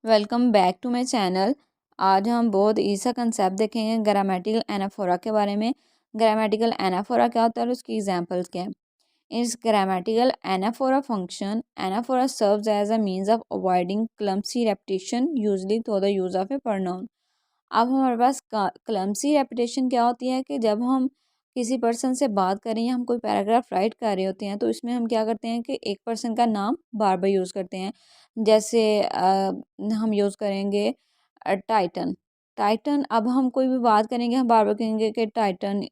Welcome back to my channel. आज हम बहुत ईसा कंसेप्ट देखेंगे ग्रामेटिकल एनाफोरा के बारे में। ग्रामेटिकल एनाफोरा क्या होता है और उसकी एग्जांपल्स क्या है। इस grammatical anaphora function anaphora serves as a means of avoiding clumsy repetition usually through the use of a pronoun. अब हमारे पास क्लम्सी रेपिटेशन क्या होती है कि जब हम किसी पर्सन से बात करें या हम कोई पैराग्राफ राइट कर रहे होते हैं तो इसमें हम क्या करते हैं कि एक पर्सन का नाम बार बार यूज़ करते हैं। जैसे हम यूज़ करेंगे टाइटन। टाइटन, अब हम कोई भी बात करेंगे हम बार बार कहेंगे कि टाइटन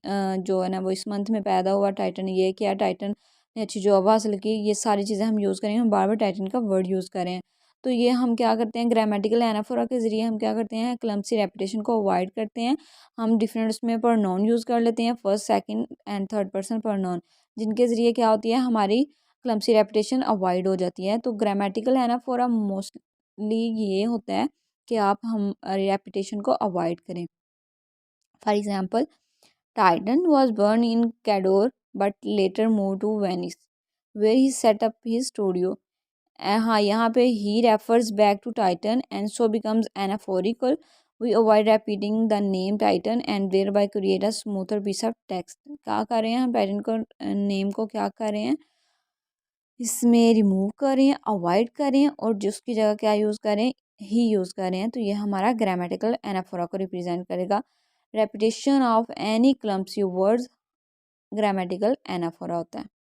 जो है ना वो इस मंथ में पैदा हुआ, टाइटन ये किया, टाइटन ने अच्छी जॉब हासिल की, ये सारी चीज़ें हम यूज़ करेंगे, हम बार बार टाइटन का वर्ड यूज़ करें। तो ये हम क्या करते हैं ग्रामेटिकल एनाफोरा के ज़रिए हम क्या करते हैं क्लम्सी रेपिटेशन को अवॉइड करते हैं। हम डिफरेंट उसमें प्रोनाउन यूज़ कर लेते हैं, first second and third person pronoun, जिनके ज़रिए क्या होती है हमारी क्लम्सी रेपिटेशन अवॉइड हो जाती है। तो ग्रामेटिकल एनाफोरा मोस्टली ये होता है कि आप हम रेपिटेशन को अवॉइड करें। For example, Titian was born in Cadore but later move to Venice where he set up his studio. हाँ, यहाँ पे he refers back to Titian and so becomes anaphorical. We avoid repeating the name Titian and thereby create a smoother piece of text. क्या कर रहे हैं हम Titan को name को क्या कर रहे हैं इसमें रिमूव करें, अवॉइड करें और जिसकी जगह क्या यूज़ करें ही यूज़ करें। तो ये हमारा ग्रामेटिकल एनाफोरा को रिप्रेजेंट करेगा। Repetition of any clumsy words grammatical anaphora होता है।